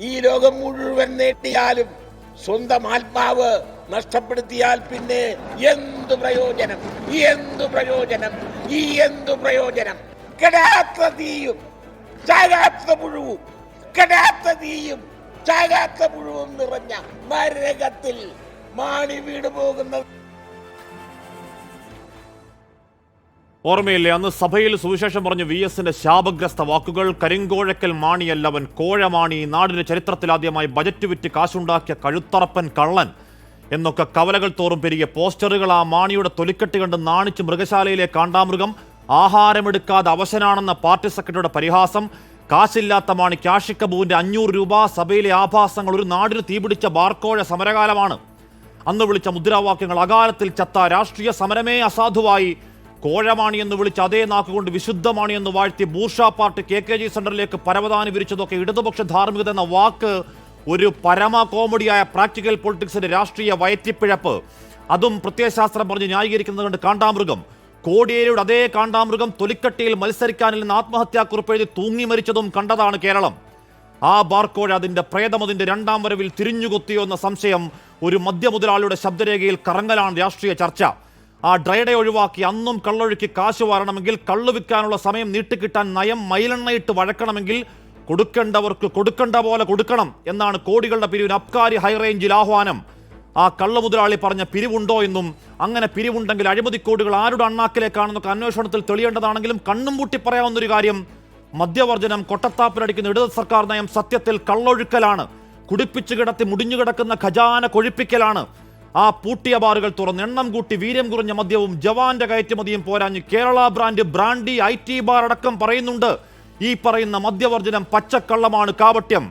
ഈ ലോകം മുഴുവൻ നേടിയാലും സ്വന്തം ആത്മാവ് നഷ്ടപ്പെടുത്തിയാൽ പിന്നെ എന്തു പ്രയോജനം? എന്തു പ്രയോജനം? കെടാത്ത തീയും ചാകാത്ത പുഴുവും, കെടാത്ത തീയും ചാകാത്ത പുഴുവും നിറഞ്ഞ നരകത്തിൽ മാണി വീട് പോകുന്നത്. ഓർമ്മയില്ലേ അന്ന് സഭയിൽ സുവിശേഷം പറഞ്ഞു VS-ന്റെ ശാപഗ്രസ്ത വാക്കുകൾ? കരിങ്കോഴക്കൽ മാണിയല്ലവൻ കോഴമാണി, നാടിന്റെ ചരിത്രത്തിലാദ്യമായി ബജറ്റ് വിറ്റ് കാശുണ്ടാക്കിയ കഴുത്തറപ്പൻ കള്ളൻ എന്നൊക്കെ കവലകൾ തോറും പെരുകിയ പോസ്റ്ററുകൾ. ആ മാണിയുടെ തൊലിക്കെട്ട് കണ്ട് നാണിച്ച് മൃഗശാലയിലെ കാണ്ടാമൃഗം, ആഹാരമെടുക്കാതെ അവശനാണെന്ന പാർട്ടി സെക്രട്ടറിയുടെ പരിഹാസം, കാശില്ലാത്ത മാണി കാഷിക്കബുവിന്റെ 500 രൂപ, സഭയിലെ ആഭാസങ്ങൾ, ഒരു നാടിന് തീപിടിച്ച ബാർക്കോഴ സമരകാലമാണ്. അന്ന് വിളിച്ച മുദ്രാവാക്യങ്ങൾ, അകാലത്തിൽ ചത്ത രാഷ്ട്രീയ സമരമേ അസാധുവായി, കോഴമാണി എന്ന് വിളിച്ച് അതേ നാക്കുകൊണ്ട് വിശുദ്ധമാണി എന്ന് വാഴ്ത്തി ബൂർഷാ പാർട്ടി KKG സെന്ററിലേക്ക് പരവതാനി വിരിച്ചതൊക്കെ ഇടതുപക്ഷ ധാർമ്മികത എന്ന വാക്ക് ഒരു പരമ കോമഡിയായ പ്രാക്ടിക്കൽ പൊളിറ്റിക്സിന്റെ രാഷ്ട്രീയ വയറ്റിപ്പിഴപ്പ്. അതും പ്രത്യയശാസ്ത്രം പറഞ്ഞ് ന്യായീകരിക്കുന്നത് കണ്ട് കാണ്ടാമൃഗം, കോടിയേരിയുടെ അതേ കാണ്ടാമൃഗം തൊലിക്കട്ടിയിൽ മത്സരിക്കാനില്ലെന്ന് ആത്മഹത്യാക്കുറിപ്പ് എഴുതി തൂങ്ങി മരിച്ചതും കണ്ടതാണ് കേരളം. ആ ബാർക്കോഴ അതിന്റെ പ്രേതമതിന്റെ 2ാം വരവിൽ തിരിഞ്ഞുകൊത്തിയോ എന്ന സംശയം ഒരു മദ്യമുതലാളിയുടെ ശബ്ദരേഖയിൽ കറങ്ങലാണ് രാഷ്ട്രീയ ചർച്ച. ആ ഡ്രൈഡെ ഒഴിവാക്കി അന്നും കള്ളൊഴുക്കി കാശ് വാരണമെങ്കിൽ, കള്ളു വിൽക്കാനുള്ള സമയം നീട്ടിക്കിട്ടാൻ നയം മൈലെണ്ണയിട്ട് വഴക്കണമെങ്കിൽ കൊടുക്കേണ്ടവർക്ക് കൊടുക്കേണ്ട പോലെ കൊടുക്കണം എന്നാണ് കോടികളുടെ പിരിവിന് അബ്കാരി ഹൈറേഞ്ചിൽ ആഹ്വാനം. ആ കള്ളു മുതലാളി പറഞ്ഞ പിരിവുണ്ടോ എന്നും, അങ്ങനെ പിരിവുണ്ടെങ്കിൽ അഴിമതിക്കോടുകൾ ആരുടെ അണ്ണാക്കിലേക്കാണെന്നൊക്കെ അന്വേഷണത്തിൽ തെളിയേണ്ടതാണെങ്കിലും കണ്ണും പൂട്ടി പറയാവുന്നൊരു കാര്യം, മദ്യവർജനം കൊട്ടത്താപ്പിലടിക്കുന്ന ഇടത് സർക്കാർ നയം സത്യത്തിൽ കള്ളൊഴുക്കലാണ്. കുടിപ്പിച്ചു കിടത്തി മുടിഞ്ഞുകിടക്കുന്ന ഖജാന കൊഴിപ്പിക്കലാണ്. ആ പൂട്ടിയ ബാറുകൾ തുറന്ന് എണ്ണം കൂട്ടി വീര്യം കുറഞ്ഞ മദ്യവും ജവാന്റെ കയറ്റുമതിയും പോരാഞ്ഞ് Kerala brand brandy IT bar അടക്കം പറയുന്നുണ്ട്. ഈ പറയുന്ന മദ്യവർജനം പച്ചക്കള്ളമാണ്, കാപട്യം.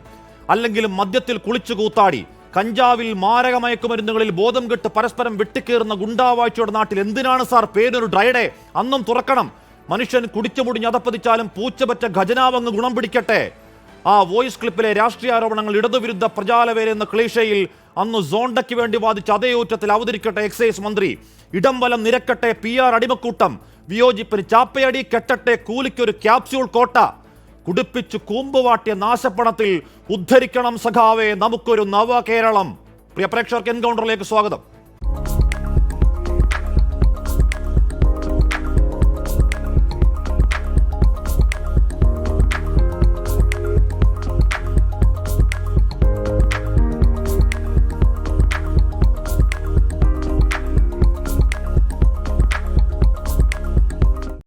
അല്ലെങ്കിൽ മദ്യത്തിൽ കുളിച്ചു കൂത്താടി, കഞ്ചാവിൽ മാരകമയക്കുമരുന്നുകളിൽ ബോധം കെട്ട് പരസ്പരം വെട്ടിക്കേറുന്ന ഗുണ്ടാവാഴ്ചയുടെ നാട്ടിൽ എന്തിനാണ് സാർ പേരൊരു ഡ്രൈഡേ? അന്നും തുറക്കണം. മനുഷ്യൻ കുടിച്ചു മുടിഞ്ഞ് അതപ്പതിച്ചാലും പൂച്ചപറ്റ ഖജനാവങ്ങ് ഗുണം പിടിക്കട്ടെ. ആ വോയിസ് ക്ലിപ്പിലെ രാഷ്ട്രീയ ആരോപണങ്ങൾ ഇടതുവിരുദ്ധ പ്രജാലവേല എന്ന ക്ലീഷയിൽ അന്ന് സോണ്ടയ്ക്ക് വേണ്ടി വാദിച്ച അതേ ഊറ്റത്തിൽ അവതരിക്കട്ടെ എക്സൈസ് മന്ത്രി. ഇടം വലം നിരക്കട്ടെ PR അടിമക്കൂട്ടം, വിയോജിപ്പിന് ചാപ്പയടി കെട്ടട്ടെ കൂലിക്കൊരു ക്യാപ്സ്യൂൾ കോട്ട, കുടിപ്പിച്ചു കൂമ്പുവാട്ടിയ നാശപ്പണത്തിൽ ഉദ്ധരിക്കണം സഖാവേ നമുക്കൊരു നവകേരളം. പ്രിയ പ്രേക്ഷകർക്ക് എൻകൗണ്ടറിലേക്ക് സ്വാഗതം.